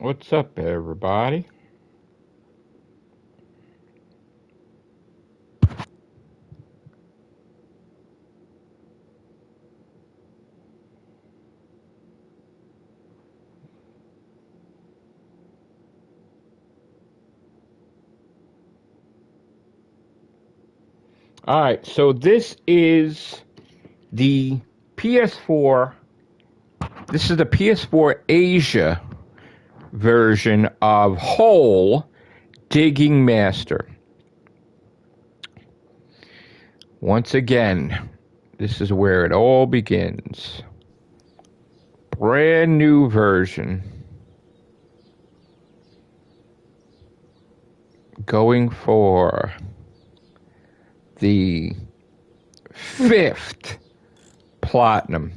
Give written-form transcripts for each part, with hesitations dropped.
What's up, everybody? All right, so this is the PS4. This is the PS4 Asia version of Hole Digging Master. Once again, this is where it all begins. Brand new version. Going for the 5th platinum.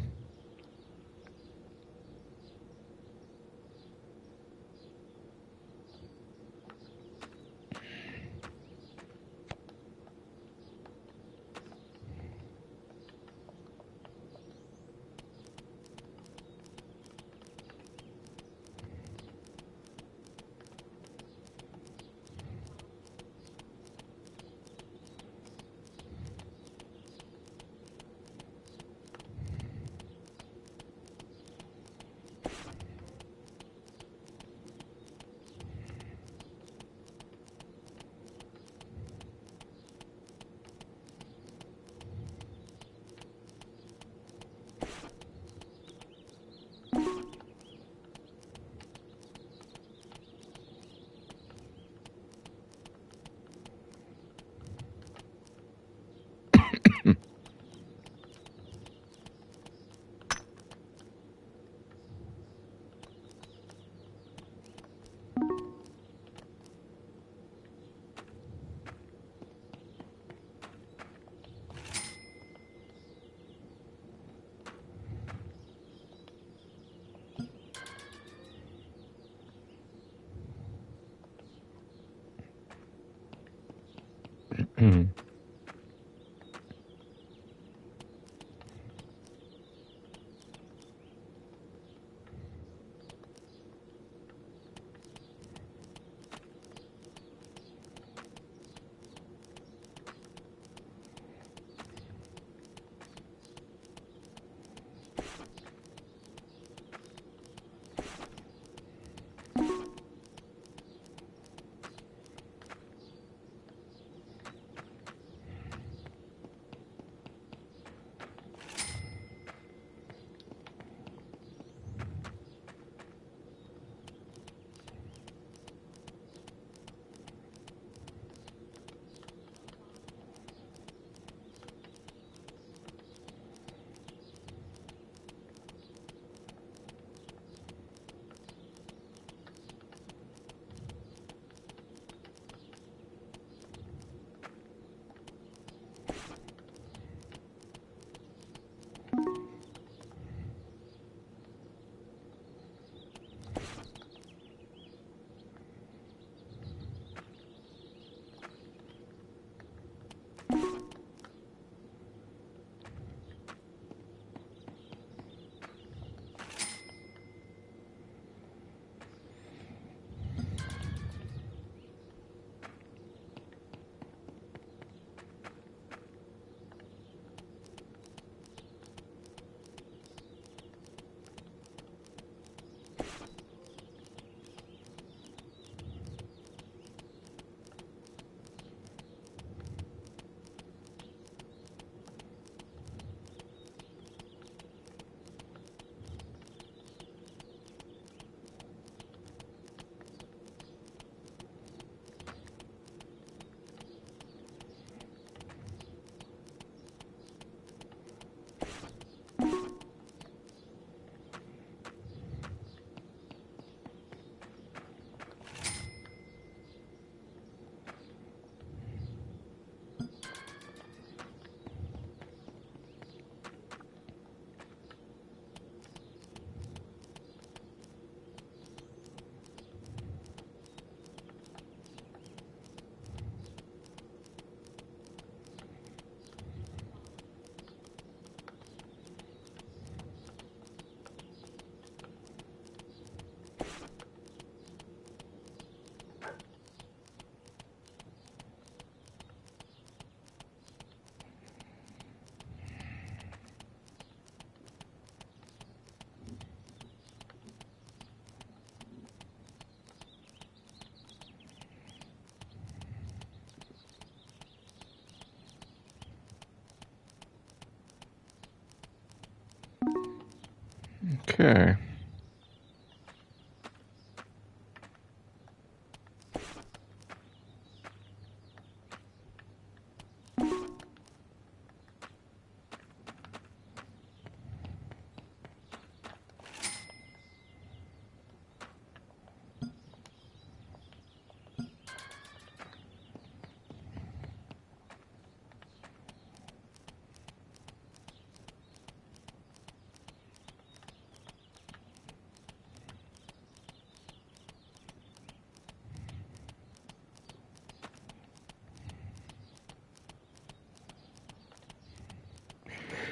Okay.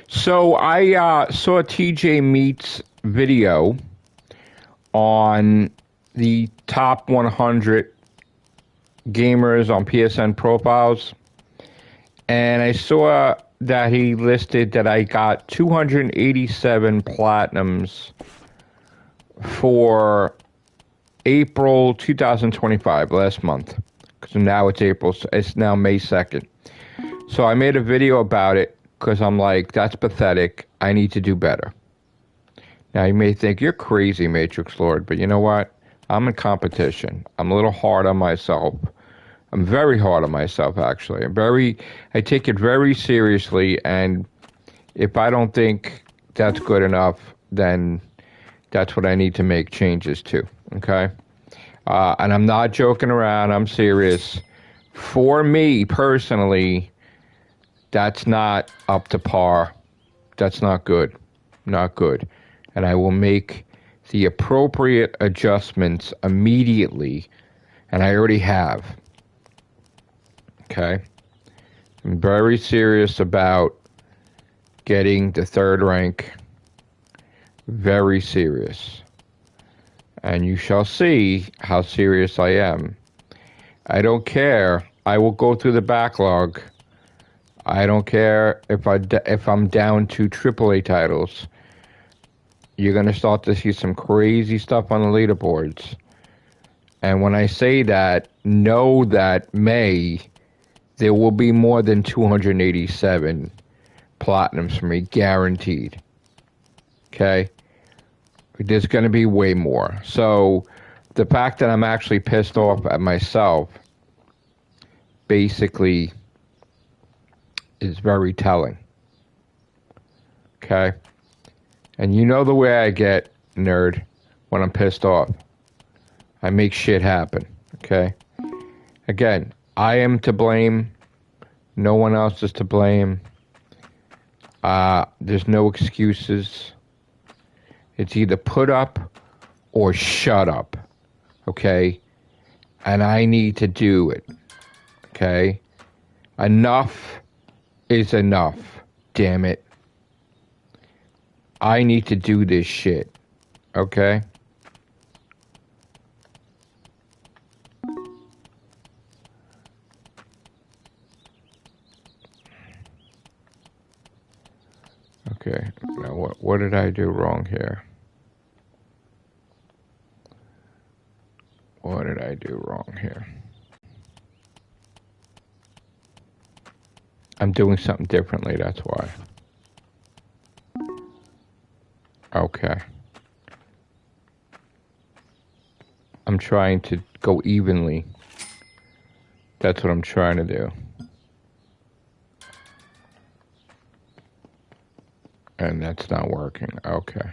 So I saw TJ Meat's video on the top 100 gamers on PSN profiles, and I saw that he listed that I got 287 platinums for April 2025, last month. Because now it's April, it's now May 2nd. So I made a video about it because I'm like, that's pathetic. I need to do better. Now you may think you're crazy, Matrix Lord, but you know what? I'm in competition. I'm a little hard on myself. I'm very hard on myself, actually. I take it very seriously, and if I don't think that's good enough, then that's what I need to make changes to, okay? And I'm not joking around. I'm serious. For me, personally, that's not up to par. That's not good. Not good. And I will make the appropriate adjustments immediately, and I already have. Okay? I'm very serious about getting the third rank. Very serious. And you shall see how serious I am. I don't care. I will go through the backlog. I don't care if I'm down to AAA titles. You're going to start to see some crazy stuff on the leaderboards. And when I say that, know that May, there will be more than 287 platinums for me, guaranteed. Okay? There's going to be way more. So the fact that I'm actually pissed off at myself basically is very telling. Okay? And you know the way I get, nerd, when I'm pissed off. I make shit happen. Okay? Again, I am to blame. No one else is to blame. There's no excuses. It's either put up or shut up. Okay? And I need to do it. Okay? Enough is enough. Damn it. I need to do this shit. Okay? Okay. Now what did I do wrong here? What did I do wrong here? I'm doing something differently, that's why. Okay. I'm trying to go evenly. That's what I'm trying to do. And that's not working. Okay.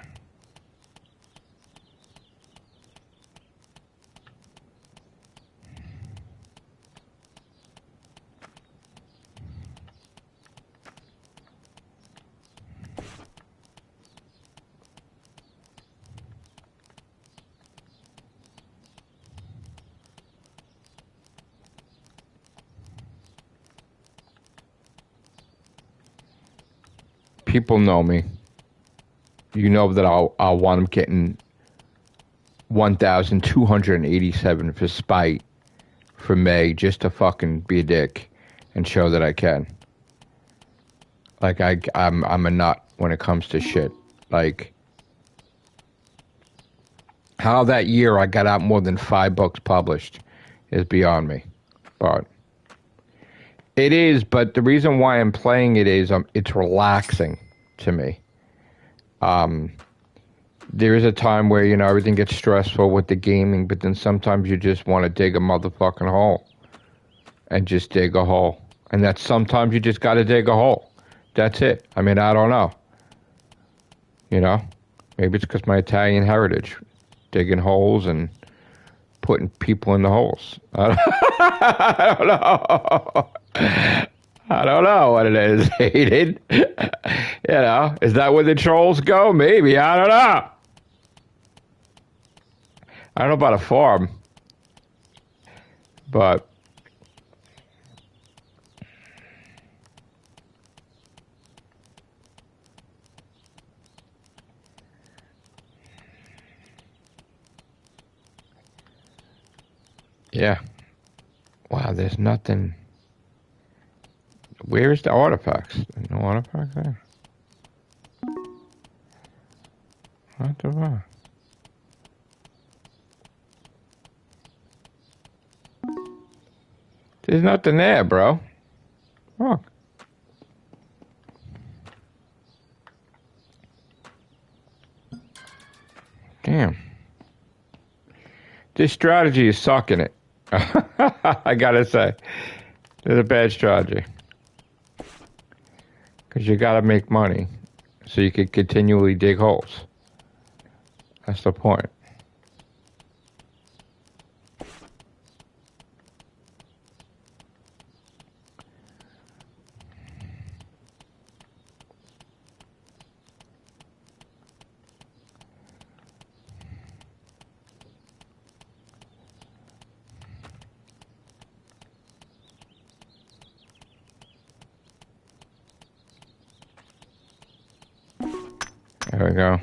People know me. You know that I'll want them getting 1,287 for spite for May, just to fucking be a dick and show that I can. Like I'm a nut when it comes to shit. Like how that year I got out more than 5 books published is beyond me. But it is, but the reason why I'm playing it is it's relaxing to me. there is a time where, you know, everything gets stressful with the gaming, but then sometimes you just want to dig a motherfucking hole and just dig a hole. And that's sometimes you just got to dig a hole. That's it. I mean, I don't know. You know? Maybe it's because my Italian heritage. Digging holes and putting people in the holes. I don't know. I don't know what it is, Hayden. You know, is that where the trolls go? Maybe. I don't know. I don't know about a farm. But yeah. Wow, there's nothing. Where's the artifacts? No artifacts there. What the fuck? There's nothing there, bro. Look. Damn. This strategy is sucking it. I gotta say. It's a bad strategy. Because you gotta make money so you can continually dig holes. That's the point. There we go.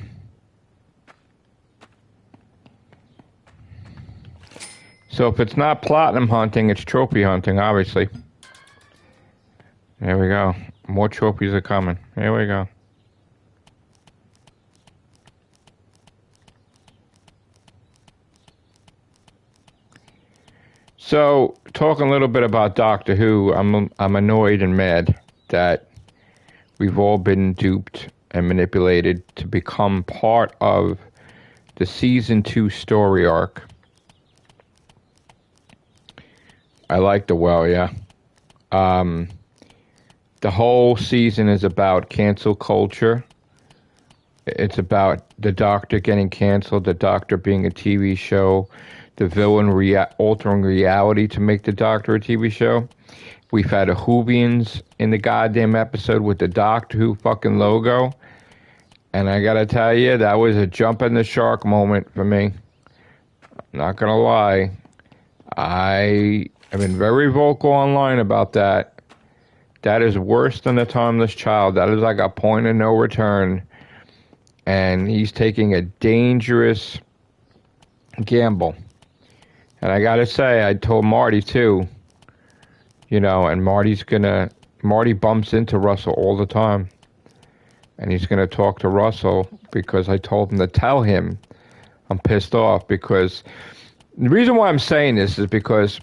So if it's not platinum hunting, it's trophy hunting, obviously. There we go. More trophies are coming. Here we go. So, talking a little bit about Doctor Who, I'm annoyed and mad that we've all been duped and manipulated to become part of the season 2 story arc. I like the yeah. The whole season is about cancel culture. It's about the Doctor getting canceled, the Doctor being a TV show, the villain altering reality to make the Doctor a TV show. We've had a Whovians in the goddamn episode with the Doctor Who fucking logo. And I gotta tell you, that was a jump in the shark moment for me. Not gonna lie. I have been very vocal online about that. That is worse than the Timeless Child. That is like a point of no return. And he's taking a dangerous gamble. And I gotta say, I told Marty too, you know, and Marty bumps into Russell all the time. And he's gonna talk to Russell because I told him to tell him I'm pissed off, because the reason why I'm saying this is because,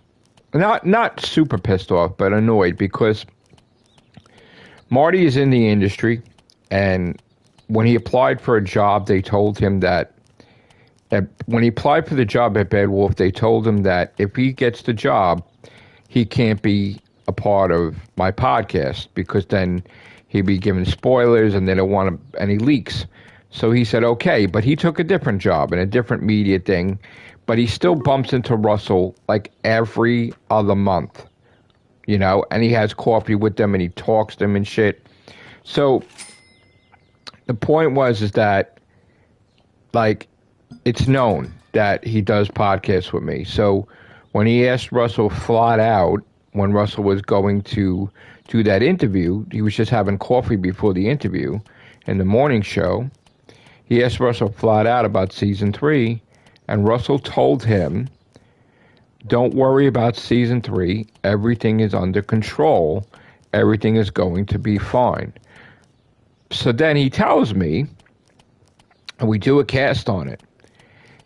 not super pissed off, but annoyed, because Marty is in the industry, and when he applied for a job, they told him that when he applied for the job at Bad Wolf, they told him that if he gets the job, he can't be a part of my podcast, because then he'd be given spoilers and they don't want any leaks. So he said, okay, but he took a different job in a different media thing, but he still bumps into Russell like every other month, you know, and he has coffee with them and he talks to them and shit. So the point is that, like, it's known that he does podcasts with me. So when he asked Russell flat out, when Russell was going to do that interview, he was just having coffee before the interview in the morning show. He asked Russell flat out about season 3, and Russell told him, don't worry about season 3. Everything is under control. Everything is going to be fine. So then he tells me, and we do a cast on it.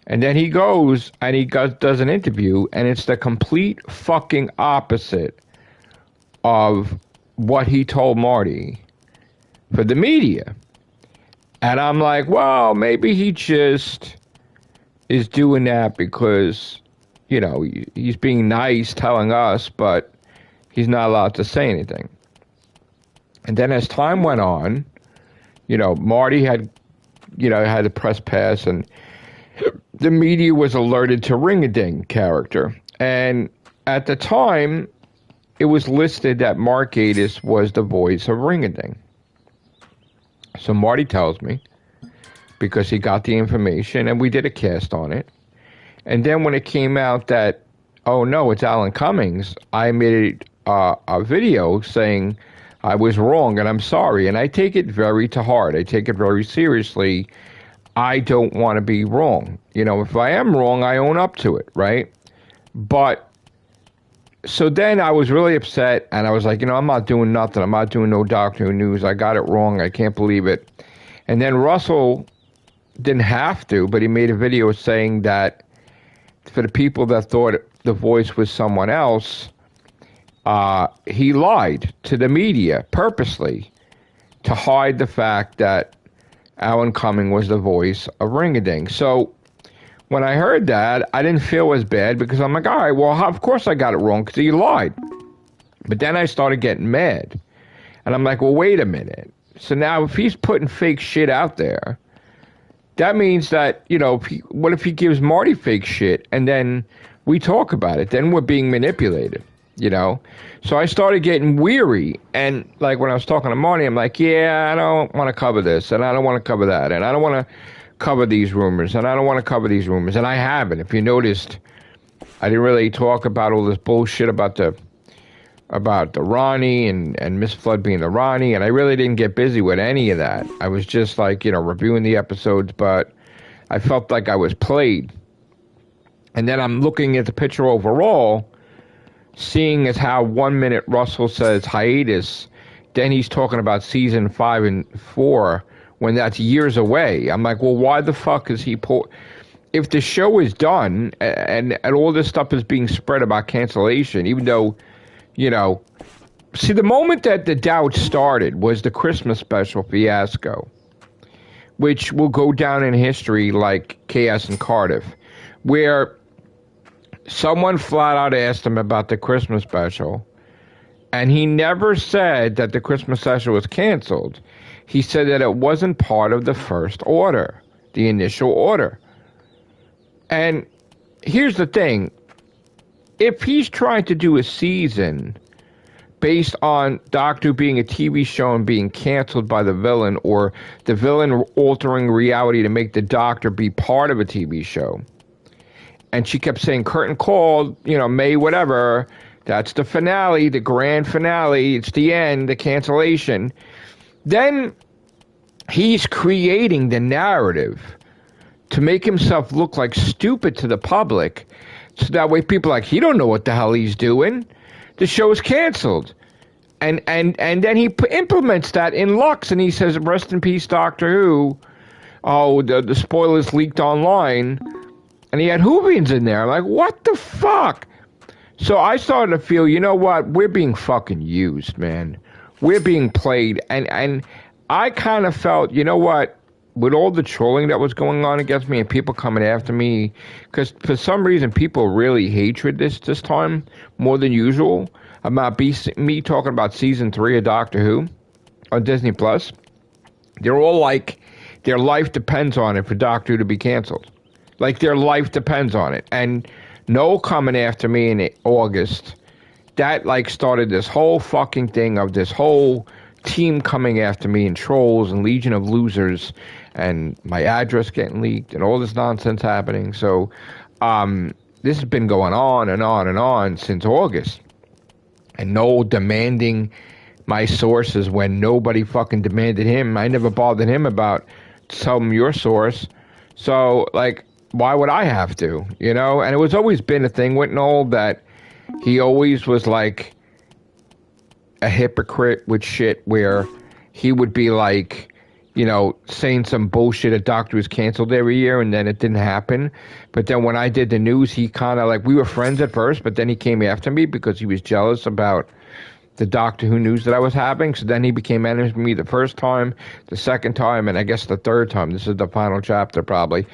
And then he goes and he does an interview, and it's the complete fucking opposite of what he told Marty for the media. And I'm like, well, maybe he just is doing that because, you know, he's being nice telling us, but he's not allowed to say anything. And then as time went on, you know, Marty had, you know, had the press pass, and the media was alerted to Ring-a-Ding character. And at the time, it was listed that Mark Gatiss was the voice of Ring-a-Ding. So Marty tells me, because he got the information, and we did a cast on it. And then when it came out that, oh no, it's Alan Cummings, I made a video saying I was wrong and I'm sorry. And I take it very to heart. I take it very seriously. I don't want to be wrong. You know, if I am wrong, I own up to it, right? But so then I was really upset, and I was like, you know, I'm not doing nothing. I'm not doing no Doctor Who news. I got it wrong. I can't believe it. And then Russell didn't have to, but he made a video saying that for the people that thought the voice was someone else, he lied to the media purposely to hide the fact that Alan Cumming was the voice of Ring-a-Ding. So when I heard that, I didn't feel as bad because I'm like, all right, well, of course I got it wrong because he lied. But then I started getting mad. And I'm like, well, wait a minute. So now if he's putting fake shit out there, that means that, you know, what if he gives Marty fake shit and then we talk about it? Then we're being manipulated, you know? So I started getting weary. And like when I was talking to Marty, I'm like, yeah, I don't want to cover this, and I don't want to cover that, and I don't want to cover these rumors, and I don't want to cover these rumors. And I haven't. If you noticed, I didn't really talk about all this bullshit about the Ronnie and Miss Flood being the Ronnie, and I really didn't get busy with any of that. I was just like, you know, reviewing the episodes, but I felt like I was played. And then I'm looking at the picture overall, seeing as how 1 minute Russell says hiatus, then he's talking about season 5 and 4, when that's years away. I'm like, well, why the fuck is he if the show is done and all this stuff is being spread about cancellation, even though, you know, see, the moment that the doubt started was the Christmas special fiasco, which will go down in history like Chaos in Cardiff, where someone flat out asked him about the Christmas special, and he never said that the Christmas special was canceled. He said that it wasn't part of the first order, the initial order. And here's the thing. If he's trying to do a season based on Doctor Who being a TV show and being canceled by the villain, or the villain altering reality to make the Doctor be part of a TV show, and she kept saying curtain call, you know, May whatever, that's the finale, the grand finale, it's the end, the cancellation, then he's creating the narrative to make himself look like stupid to the public, so that way people are like, he don't know what the hell he's doing. The show's canceled. And then he implements that in Lux, and he says, rest in peace, Doctor Who. Oh, the spoilers leaked online. And he had Whovians in there. I'm like, what the fuck? So I started to feel, you know what? We're being fucking used, man. We're being played. And I kind of felt, you know what? With all the trolling that was going on against me and people coming after me, because for some reason people really hatred this time more than usual about me talking about season 3 of Doctor Who on Disney Plus. They're all like, their life depends on it for Doctor Who to be canceled. Like, their life depends on it. And Noel coming after me in August, that like started this whole fucking thing of this whole team coming after me, and trolls and Legion of Losers, and my address getting leaked and all this nonsense happening. So this has been going on and on and on since August. And Noel demanding my sources when nobody fucking demanded him. I never bothered him about tell him your source. So, like, why would I have to, you know? And it was always been a thing with Noel that he always was like a hypocrite with shit, where he would be like, you know, saying some bullshit a Doctor was canceled every year, and then it didn't happen. But then when I did the news, he kind of like, we were friends at first, but then he came after me because he was jealous about the Doctor Who news that I was having. So then he became enemy to me the first time, the second time, and I guess the third time. This is the final chapter, probably.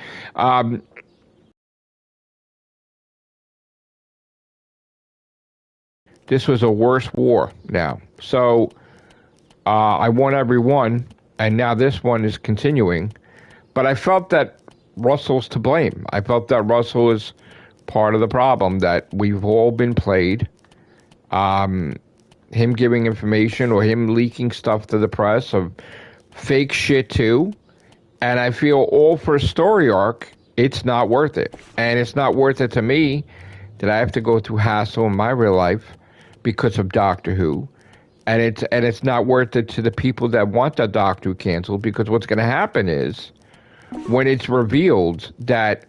This was a worse war now. So I won every one, and now this one is continuing. But I felt that Russell's to blame. I felt that Russell is part of the problem, that we've all been played. Him giving information or him leaking stuff to the press of fake shit too. And I feel all for a story arc, it's not worth it. And it's not worth it to me that I have to go through hassle in my real life because of Doctor Who. And it's not worth it to the people that want the Doctor Who canceled, because what's going to happen is when it's revealed that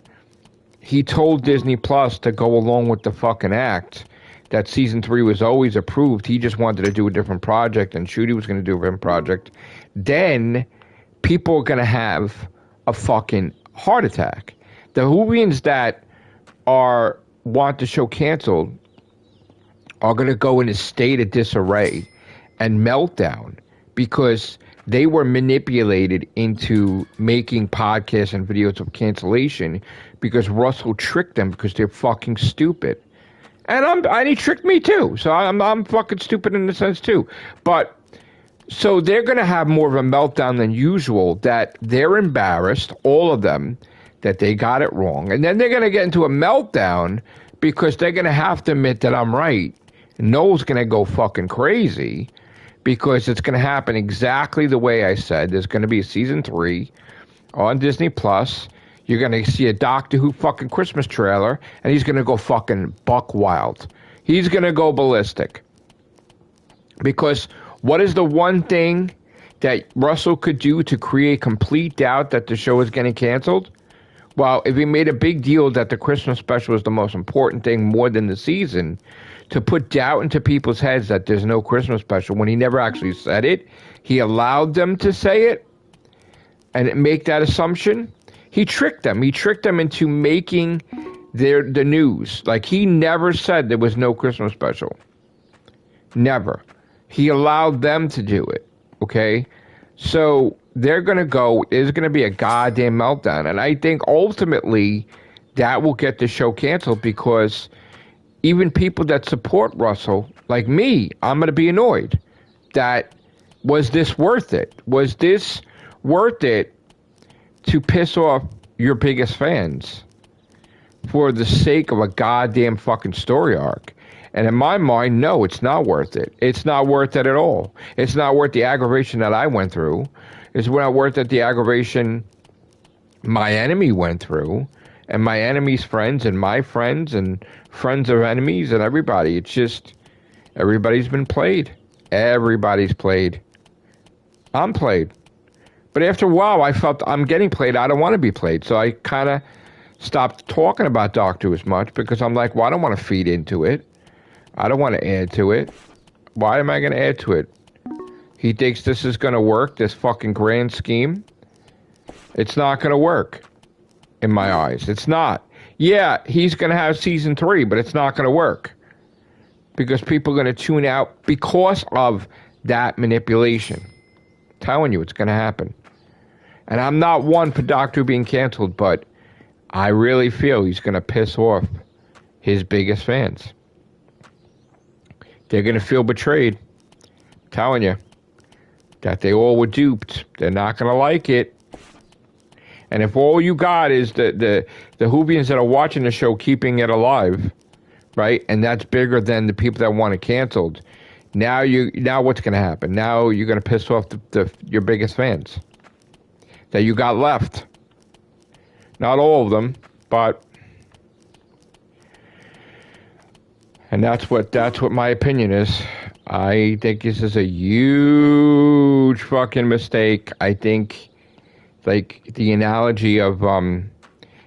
he told Disney Plus to go along with the fucking act, that season 3 was always approved, he just wanted to do a different project and Shooty was going to do a different project, then people are going to have a fucking heart attack. The Whovians that want the show canceled are going to go in a state of disarray and meltdown because they were manipulated into making podcasts and videos of cancellation because Russell tricked them because they're fucking stupid. And he tricked me too. So I'm fucking stupid in a sense too. But so they're going to have more of a meltdown than usual, that they're embarrassed, all of them, that they got it wrong. And then they're going to get into a meltdown because they're going to have to admit that I'm right. Noel's going to go fucking crazy because it's going to happen exactly the way I said. There's going to be a season 3 on Disney Plus. You're going to see a Doctor Who fucking Christmas trailer, and he's going to go fucking buck wild. He's going to go ballistic. Because what is the one thing that Russell could do to create complete doubt that the show is getting canceled? Well, if he made a big deal that the Christmas special is the most important thing more than the season, to put doubt into people's heads that there's no Christmas special when he never actually said it, he allowed them to say it and make that assumption. He tricked them. He tricked them into making the news. Like, he never said there was no Christmas special. Never. He allowed them to do it. Okay? So they're going to go, there's going to be a goddamn meltdown. And I think ultimately that will get the show canceled because even people that support Russell, like me, I'm going to be annoyed. That, was this worth it? Was this worth it to piss off your biggest fans for the sake of a goddamn fucking story arc? And in my mind, no, it's not worth it. It's not worth it at all. It's not worth the aggravation that I went through. It's not worth it the aggravation my enemy went through, and my enemy's friends, and my friends, and friends of enemies, and everybody. It's just, everybody's been played. Everybody's played. I'm played. But after a while, I felt I'm getting played. I don't want to be played. So I kind of stopped talking about Doctor Who as much because I'm like, well, I don't want to feed into it. I don't want to add to it. Why am I going to add to it? He thinks this is going to work, this fucking grand scheme. It's not going to work in my eyes. It's not. Yeah, he's going to have season 3, but it's not going to work because people are going to tune out because of that manipulation. I'm telling you, it's going to happen. And I'm not one for Doctor Who being canceled, but I really feel he's going to piss off his biggest fans. They're going to feel betrayed. I'm telling you that they all were duped. They're not going to like it. And if all you got is the Whovians that are watching the show keeping it alive, right? And that's bigger than the people that want it canceled. Now what's going to happen? Now you're going to piss off your biggest fans that you got left. Not all of them, but, and that's what my opinion is. I think this is a huge fucking mistake. I think, like, the analogy of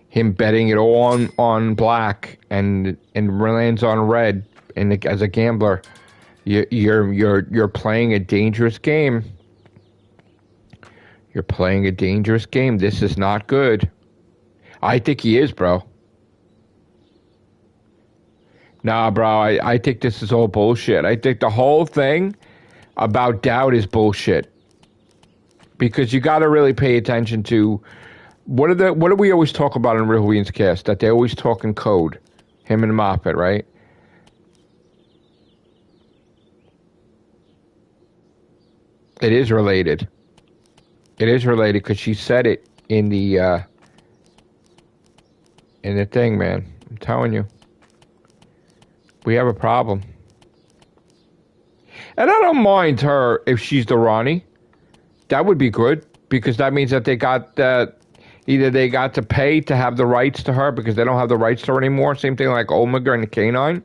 him betting it all on black and lands on red, and as a gambler, you're playing a dangerous game. You're playing a dangerous game. This is not good. I think he is, bro. Nah, bro, I think this is all bullshit. I think the whole thing about doubt is bullshit. Because you got to really pay attention to what do we always talk about in Real Williams Cast? That they always talk in code, him and Moffat, right? It is related. It is related because she said it in the thing, man. I'm telling you, we have a problem, and I don't mind her if she's the Ronnie. That would be good because that means that they got that. Either they got to pay to have the rights to her because they don't have the rights to her anymore. Same thing like Omega and the K9.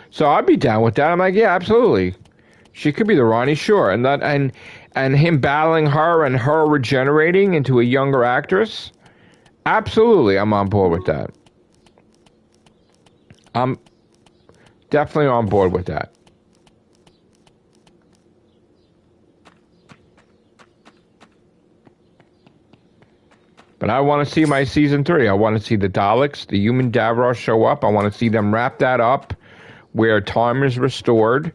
So I'd be down with that. I'm like, yeah, absolutely. She could be the Ronnie, sure. And him battling her and her regenerating into a younger actress. Absolutely, I'm on board with that. I'm definitely on board with that. But I want to see my season 3. I want to see the Daleks, the human Davros show up. I want to see them wrap that up where time is restored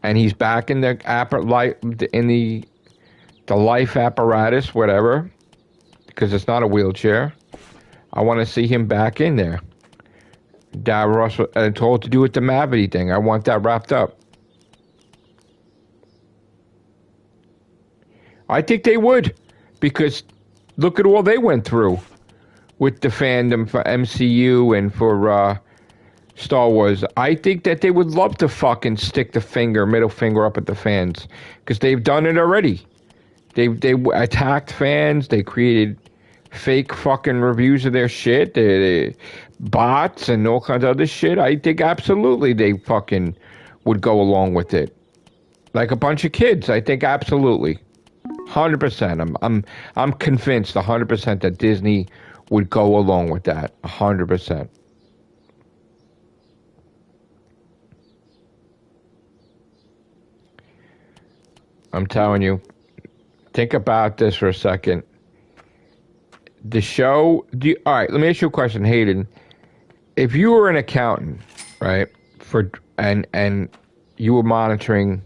and he's back in the life apparatus, whatever, because it's not a wheelchair. I want to see him back in there. Davros and told to do with the Mavity thing. I want that wrapped up. I think they would, because look at all they went through with the fandom for MCU and for Star Wars. I think that they would love to fucking stick the middle finger up at the fans, because they've done it already. They attacked fans. They created fake fucking reviews of their shit. They bots and all kinds of other shit. I think absolutely they fucking would go along with it, like a bunch of kids. I think absolutely. 100%. I'm convinced 100% that Disney would go along with that. 100%. I'm telling you. Think about this for a second. The show. All right. Let me ask you a question, Hayden. If you were an accountant, right, and you were monitoring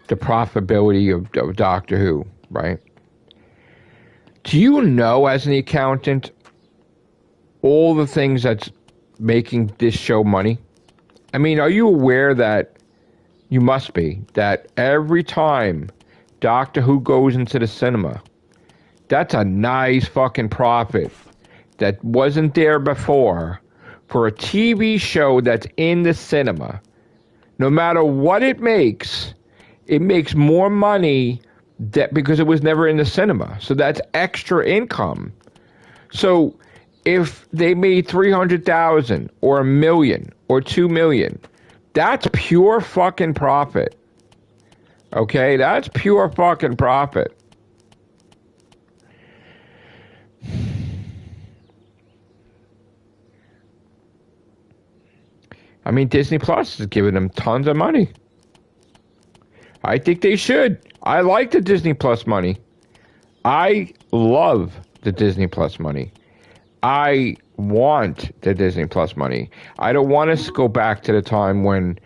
the profitability of Doctor Who, right? Do you know, as an accountant, all the things that's making this show money? I mean, are you aware that you must be that every time Doctor Who goes into the cinema, that's a nice fucking profit that wasn't there before for a TV show that's in the cinema. No matter what it makes more money that because it was never in the cinema. So that's extra income. So if they made 300,000 or 1 million or 2 million, that's pure fucking profit. Okay, that's pure fucking profit. I mean, Disney Plus is giving them tons of money. I think they should. I like the Disney Plus money. I love the Disney Plus money. I want the Disney Plus money. I don't want us to go back to the time when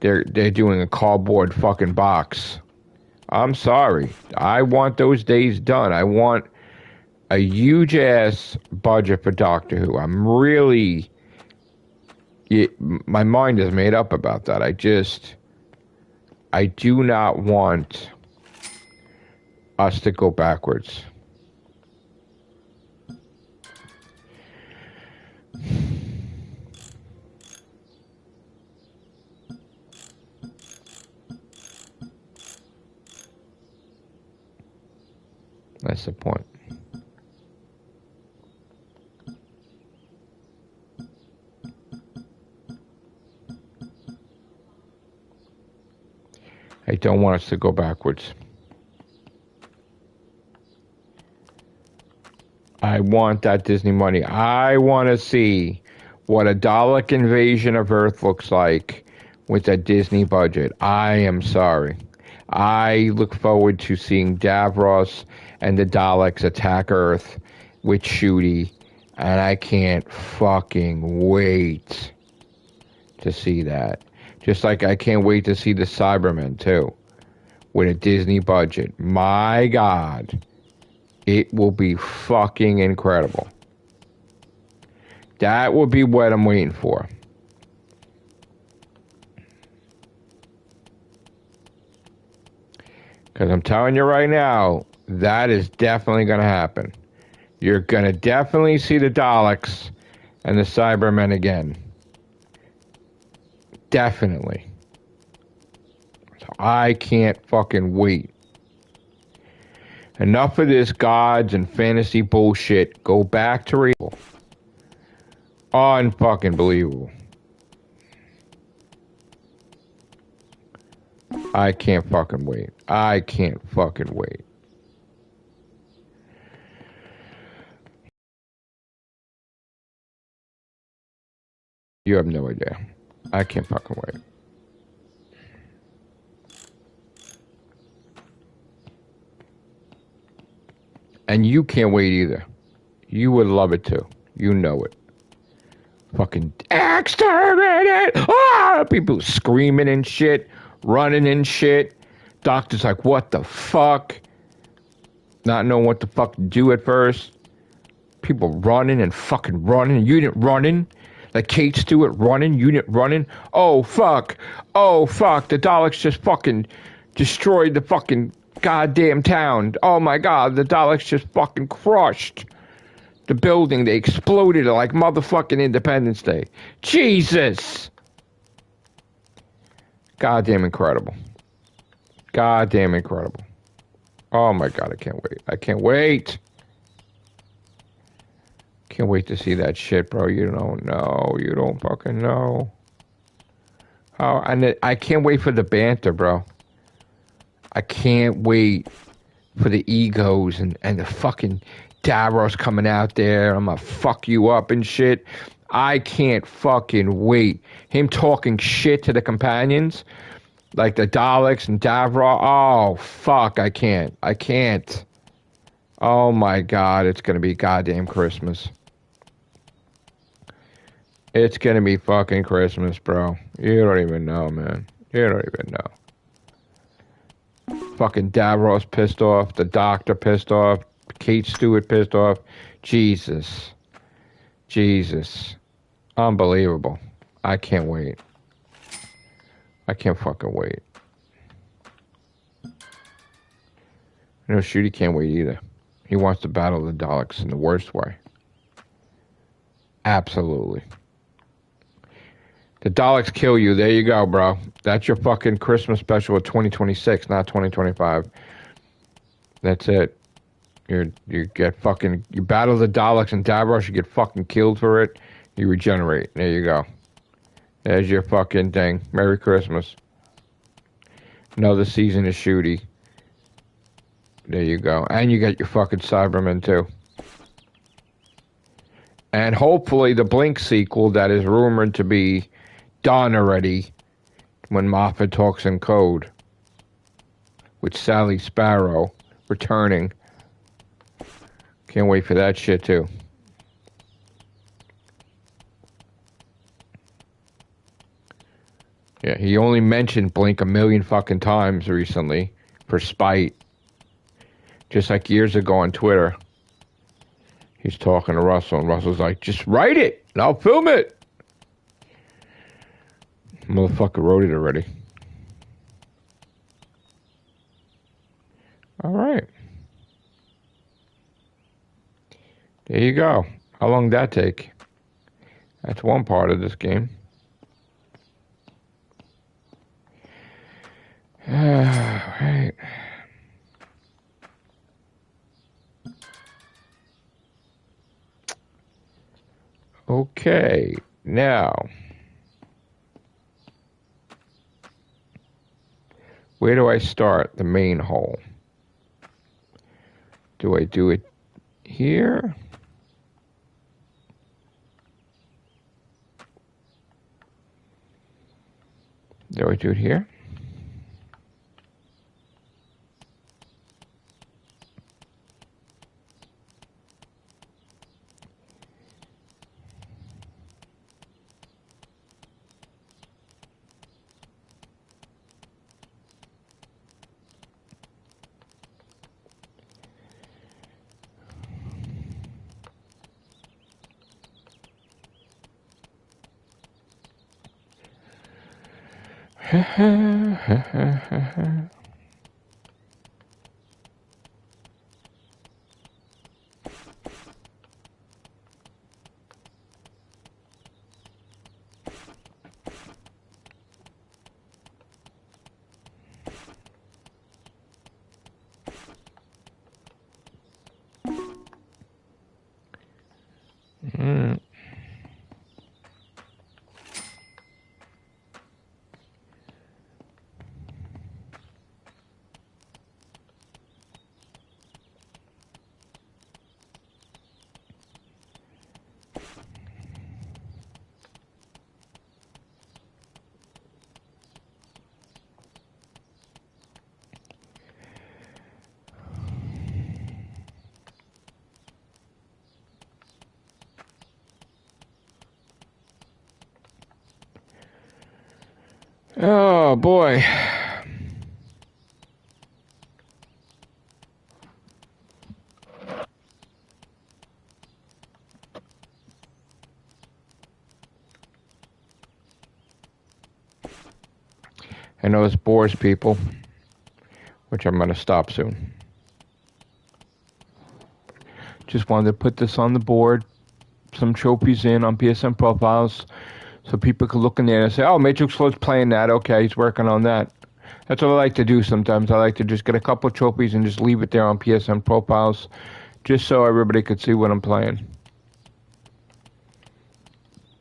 they're doing a cardboard fucking box. I'm sorry. I want those days done. I want a huge ass budget for Doctor Who. I'm really, my mind is made up about that. I do not want us to go backwards. That's the point. I don't want us to go backwards. I want that Disney money. I want to see what a Dalek invasion of Earth looks like with a Disney budget. I am sorry. I look forward to seeing Davros and the Daleks attack Earth with Shooty, and I can't fucking wait to see that. Just like I can't wait to see the Cybermen too, with a Disney budget. My God, it will be fucking incredible. That will be what I'm waiting for. Because I'm telling you right now, that is definitely going to happen. You're going to definitely see the Daleks and the Cybermen again. Definitely. So I can't fucking wait. Enough of this gods and fantasy bullshit. Go back to real. Unfucking believable. I can't fucking wait. I can't fucking wait. You have no idea. I can't fucking wait. And you can't wait either. You would love it too. You know it. Fucking exterminate! Ah! People screaming and shit, running and shit. Doctor's like, what the fuck? Not knowing what the fuck to do at first. People running and fucking running. You didn't running. Like Kate Stewart running. You didn't running. Oh fuck. Oh fuck. The Daleks just fucking destroyed the fucking goddamn town. Oh my god. The Daleks just fucking crushed the building. They exploded it like motherfucking Independence Day. Jesus. Goddamn incredible. Goddamn incredible. Oh my god. I can't wait. I can't wait. Can't wait to see that shit, bro. You don't know. You don't fucking know. Oh, and I can't wait for the banter, bro. I can't wait for the egos and the fucking Davros coming out there. I'm gonna fuck you up and shit. I can't fucking wait. Him talking shit to the companions, like the Daleks and Davros. Oh, fuck. I can't. I can't. Oh my god. It's gonna be goddamn Christmas. It's gonna be fucking Christmas, bro. You don't even know, man. You don't even know. Fucking Davros pissed off. The doctor pissed off. Kate Stewart pissed off. Jesus. Jesus. Unbelievable. I can't wait. I can't fucking wait. You know, Shooty can't wait either. He wants to battle the Daleks in the worst way. Absolutely. The Daleks kill you. There you go, bro. That's your fucking Christmas special of 2026, not 2025. That's it. You get fucking, you battle the Daleks and Davros, you get fucking killed for it. You regenerate. There you go. There's your fucking thing. Merry Christmas. Another season of Shooty. There you go. And you get your fucking Cybermen too. And hopefully the Blink sequel that is rumored to be done already when Moffat talks in code with Sally Sparrow returning. Can't wait for that shit too. Yeah, he only mentioned Blink a million fucking times recently for spite. Just like years ago on Twitter. He's talking to Russell and Russell's like, just write it and I'll film it. Motherfucker wrote it already. All right. There you go. How long did that take? That's one part of this game. All right. Okay. Now, where do I start the main hole? Do I do it here? Do I do it here? Oh boy. I know this bores people, which I'm going to stop soon. Just wanted to put this on the board, some trophies in on PSN profiles, so people could look in there and say, oh, Matrix Float's playing that. Okay, he's working on that. That's what I like to do sometimes. I like to just get a couple of trophies and just leave it there on PSN profiles, just so everybody could see what I'm playing.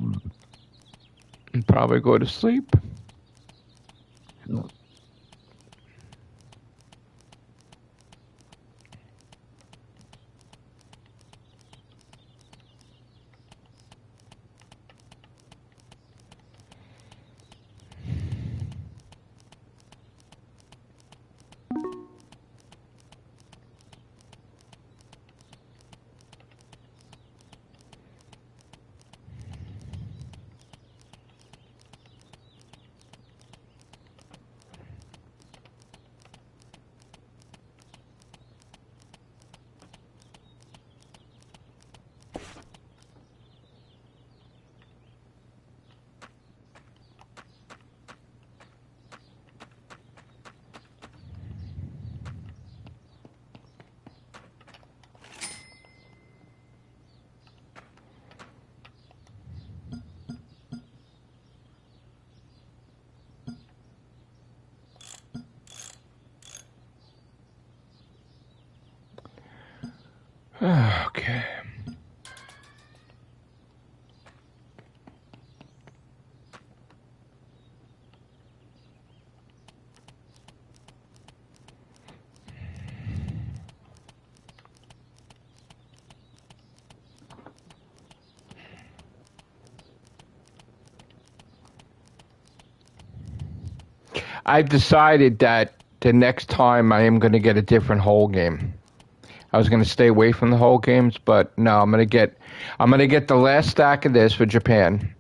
And probably go to sleep. Okay. I've decided that the next time I am going to get a different whole game. I was going to stay away from the whole games, but no, I'm going to get the last stack of this for Japan.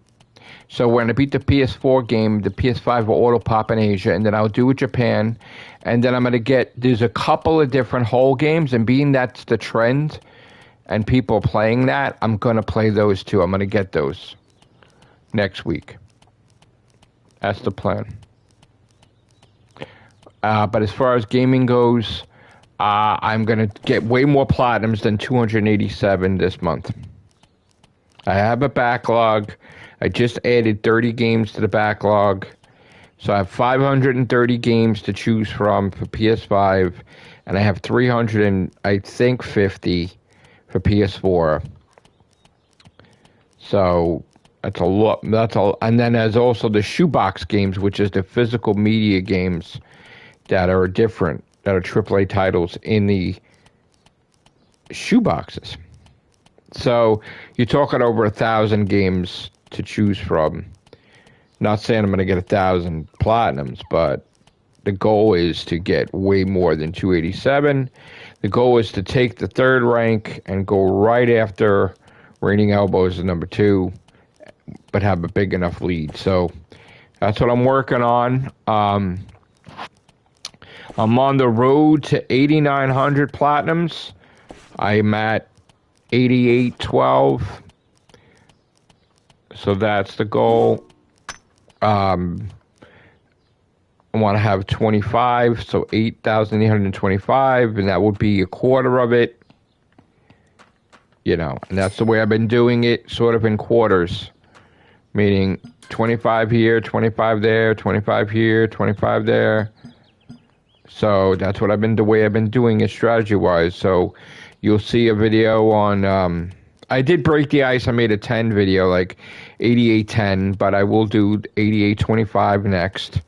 So when I beat the PS4 game, the PS5 will auto pop in Asia, and then I'll do it Japan, and then I'm going to there's a couple of different whole games, and being that's the trend, and people playing that, I'm going to play those too. I'm going to get those next week. That's the plan. But as far as gaming goes, I'm going to get way more platinums than 287 this month. I have a backlog. I just added 30 games to the backlog. So I have 530 games to choose from for PS5, and I have 50 for PS4. So that's a lot. And then there's also the shoebox games, which is the physical media games that are different, that are AAA titles in the shoeboxes. So you're talking over 1,000 games to choose from. Not saying I'm going to get 1,000 platinums, but the goal is to get way more than 287. The goal is to take the third rank and go right after Raining Elbows is number 2, but have a big enough lead. So that's what I'm working on. I'm on the road to 8,900 platinums. I'm at 8812. So that's the goal. I want to have 25, so 8,825, and that would be a quarter of it. You know, and that's the way I've been doing it, sort of in quarters, meaning 25 here, 25 there, 25 here, 25 there. So that's what the way I've been doing it strategy-wise. So you'll see a video on, I did break the ice. I made a 10 video, like 88-10, but I will do 88-25 next.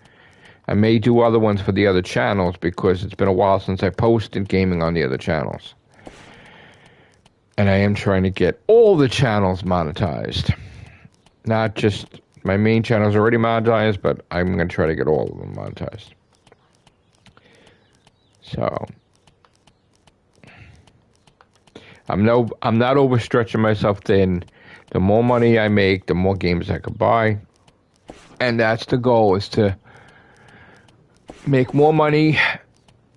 I may do other ones for the other channels because it's been a while since I posted gaming on the other channels. And I am trying to get all the channels monetized. Not just my main channel's already monetized, but I'm going to try to get all of them monetized. So I'm not overstretching myself thin. The more money I make, the more games I can buy. And that's the goal, is to make more money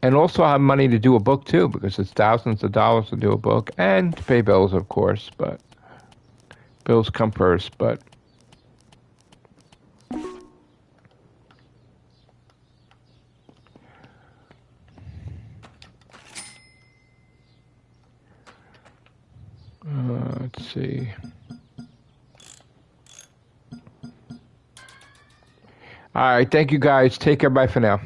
and also have money to do a book too, because it's thousands of dollars to do a book and to pay bills, of course, but bills come first. But let's see. All right, thank you guys. Take care. Bye for now.